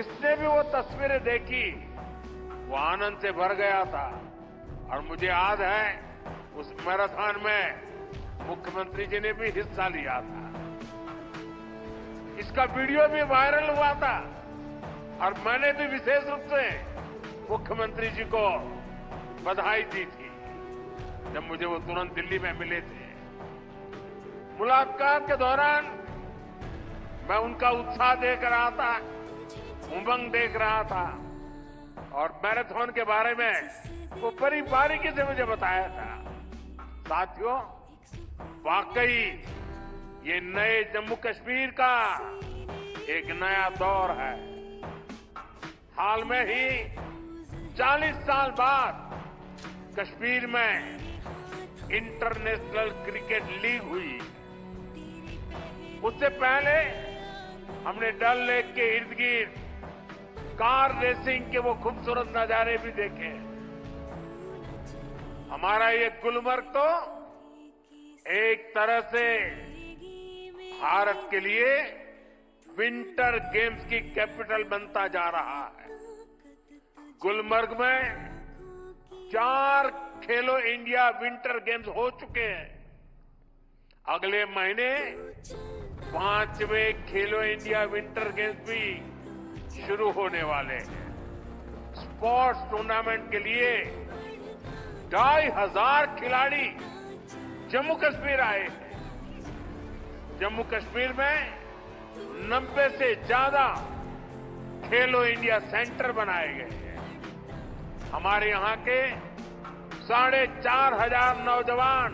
जिसने भी वो तस्वीरें देखी वो आनंद से भर गया था। और मुझे याद है उस मैराथन में मुख्यमंत्री जी ने भी हिस्सा लिया था। इसका वीडियो भी वायरल हुआ था और मैंने भी विशेष रूप से मुख्यमंत्री जी को बधाई दी थी जब मुझे वो तुरंत दिल्ली में मिले थे। मुलाकात के दौरान मैं उनका उत्साह देख रहा था, उमंग देख रहा था और मैराथन के बारे में वो बड़ी बारीकी से मुझे बताया था। साथियों, वाकई ये नए जम्मू कश्मीर का एक नया दौर है। हाल में ही 40 साल बाद कश्मीर में इंटरनेशनल क्रिकेट लीग हुई। उससे पहले हमने डल लेक के इर्द गिर्द कार रेसिंग के वो खूबसूरत नजारे भी देखे। हमारा ये गुलमर्ग तो एक तरह से भारत के लिए विंटर गेम्स की कैपिटल बनता जा रहा है। गुलमर्ग में 4 खेलो इंडिया विंटर गेम्स हो चुके हैं। अगले महीने 5वें खेलो इंडिया विंटर गेम्स भी शुरू होने वाले हैं। स्पोर्ट्स टूर्नामेंट के लिए 2,500 खिलाड़ी जम्मू कश्मीर आए हैं। जम्मू कश्मीर में 90 से ज्यादा खेलो इंडिया सेंटर बनाए गए हैं। हमारे यहां के 4,500 नौजवान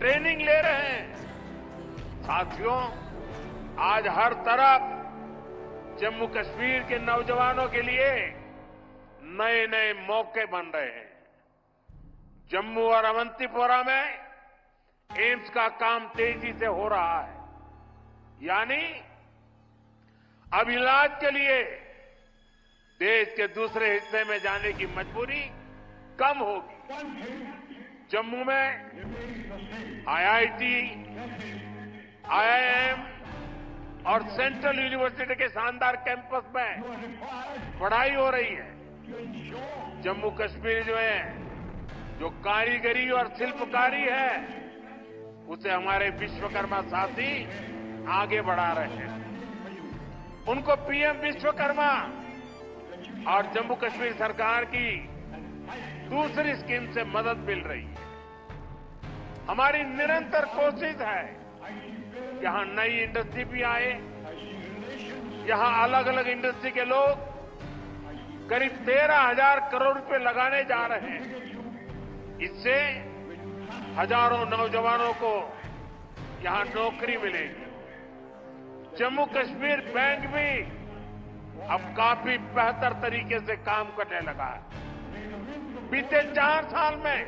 ट्रेनिंग ले रहे हैं। साथियों, आज हर तरफ जम्मू कश्मीर के नौजवानों के लिए नए नए मौके बन रहे हैं। जम्मू और अवंतीपोरा में एम्स का काम तेजी से हो रहा है, यानी अब इलाज के लिए देश के दूसरे हिस्से में जाने की मजबूरी कम होगी। जम्मू में आईआईटी, आईआईएम और सेंट्रल यूनिवर्सिटी के शानदार कैंपस में पढ़ाई हो रही है। जम्मू कश्मीर जो कारीगरी और शिल्पकारी है, उसे हमारे विश्वकर्मा साथी आगे बढ़ा रहे हैं। उनको पीएम विश्वकर्मा और जम्मू कश्मीर सरकार की दूसरी स्कीम से मदद मिल रही है। हमारी निरंतर कोशिश है कि यहां नई इंडस्ट्री भी आए। यहां अलग अलग इंडस्ट्री के लोग करीब 13,000 करोड़ रुपए लगाने जा रहे हैं। इससे हजारों नौजवानों को यहां नौकरी मिलेगी। जम्मू कश्मीर बैंक भी अब काफी बेहतर तरीके से काम करने लगा है। बीते 4 साल में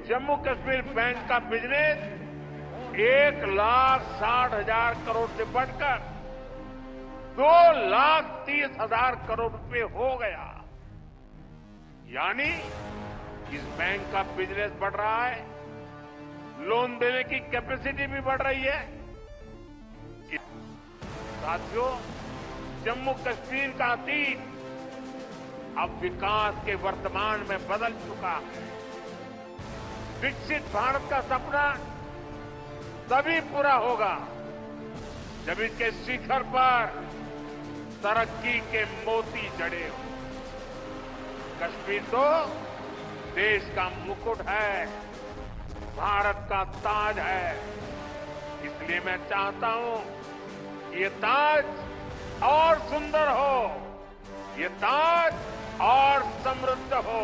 जम्मू कश्मीर बैंक का बिजनेस 1,60,000 करोड़ से बढ़कर 2,30,000 करोड़ रुपए हो गया। यानी इस बैंक का बिजनेस बढ़ रहा है, लोन देने की कैपेसिटी भी बढ़ रही है। साथियों, जम्मू कश्मीर का अतीत अब विकास के वर्तमान में बदल चुका है। विकसित भारत का सपना तभी पूरा होगा जब इसके शिखर पर तरक्की के मोती जड़े हों। कश्मीर तो देश का मुकुट है, भारत का ताज है। इसलिए मैं चाहता हूं कि ये ताज और सुंदर हो, ये ताज और समृद्ध हो।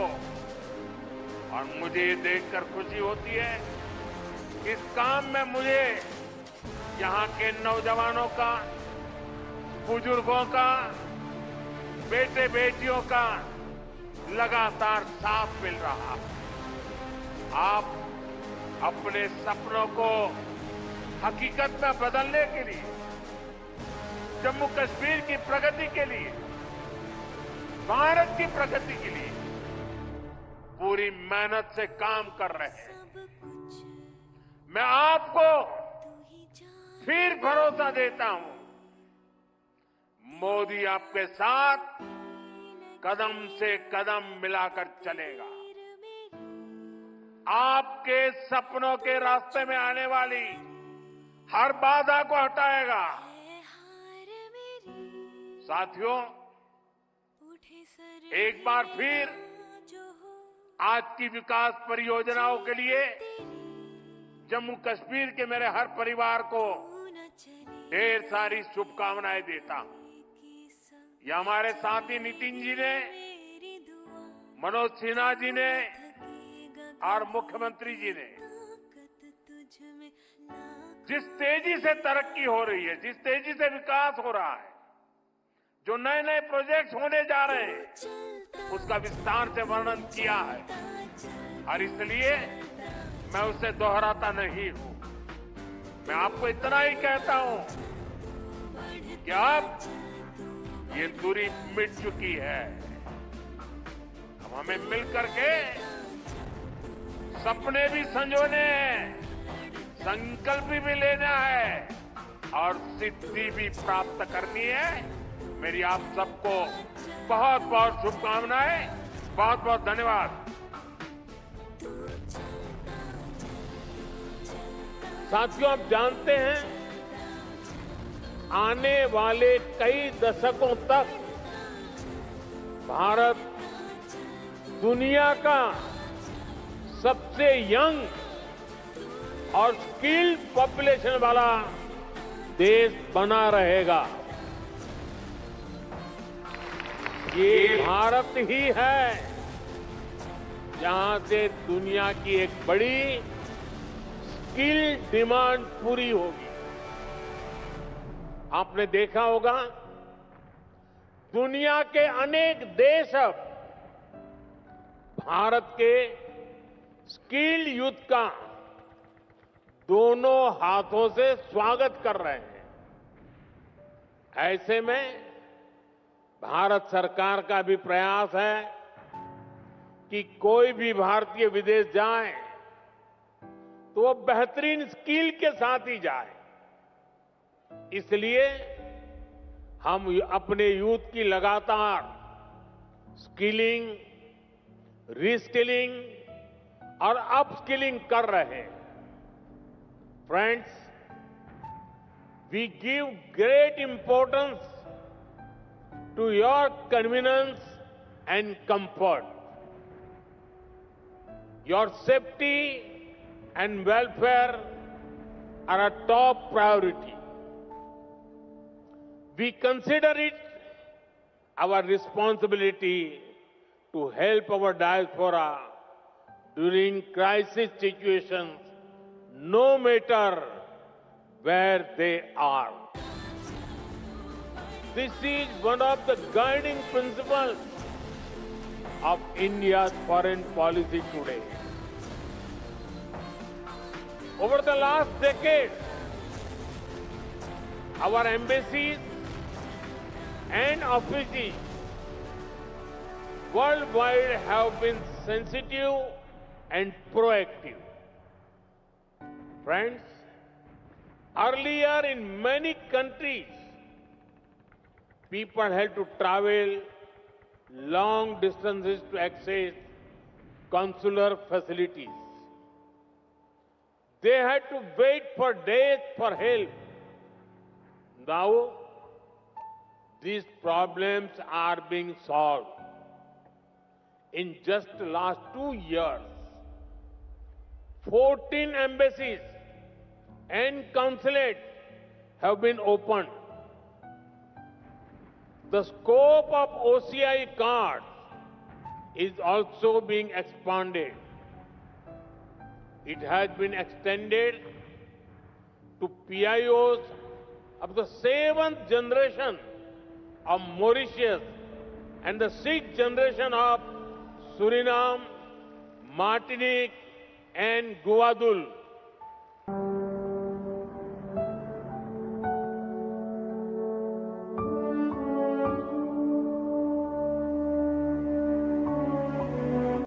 और मुझे ये देखकर खुशी होती है कि इस काम में मुझे यहां के नौजवानों का, बुजुर्गों का, बेटे बेटियों का लगातार साथ मिल रहा है। आप अपने सपनों को हकीकत में बदलने के लिए, जम्मू कश्मीर की प्रगति के लिए, भारत की प्रगति के लिए पूरी मेहनत से काम कर रहे हैं। मैं आपको फिर भरोसा देता हूं, मोदी आपके साथ कदम से कदम मिलाकर चलेगा। आपके सपनों के रास्ते में आने वाली हर बाधा को हटाएगा। साथियों, एक बार फिर आज की विकास परियोजनाओं के लिए जम्मू कश्मीर के मेरे हर परिवार को ढेर सारी शुभकामनाएं देता हूं। ये हमारे साथी नितिन जी ने, मनोज सिन्हा जी ने और मुख्यमंत्री जी ने जिस तेजी से तरक्की हो रही है, जिस तेजी से विकास हो रहा है, जो नए नए प्रोजेक्ट्स होने जा रहे हैं, उसका विस्तार से वर्णन किया है और इसलिए मैं उसे दोहराता नहीं हूं। मैं आपको इतना ही कहता हूं कि अब ये दूरी मिट चुकी है। अब हमें मिलकर के सपने भी संजोने हैं, संकल्प भी लेना है और सिद्धि भी प्राप्त करनी है। मेरी आप सबको बहुत बहुत शुभकामनाएं, बहुत बहुत धन्यवाद। साथियों, आप जानते हैं आने वाले कई दशकों तक भारत दुनिया का सबसे यंग और स्किल्ड पॉपुलेशन वाला देश बना रहेगा। ये भारत ही है जहां से दुनिया की एक बड़ी स्किल डिमांड पूरी होगी। आपने देखा होगा दुनिया के अनेक देश अब भारत के स्किल्ड यूथ का दोनों हाथों से स्वागत कर रहे हैं। ऐसे में भारत सरकार का भी प्रयास है कि कोई भी भारतीय विदेश जाए तो वो बेहतरीन स्किल के साथ ही जाए। इसलिए हम अपने यूथ की लगातार स्किलिंग, रीस्किलिंग और अपस्किलिंग कर रहे हैं। Friends, we give great importance to your convenience and comfort. Your safety and welfare are a top priority. We consider it our responsibility to help our diaspora during crisis situations, no matter where they are. This is one of the guiding principles of India's foreign policy today. Over the last decade, our embassies and offices worldwide have been sensitive and proactive. Friends, earlier in many countries, people had to travel long distances to access consular facilities. They had to wait for days for help. Now, these problems are being solved. In just the last 2 years, 14 embassies and consulates have been opened. The scope of OCI cards is also being expanded. It has been extended to PIOs of the 7th generation of Mauritius and the 6th generation of Suriname, Martinique, and Guadeloupe.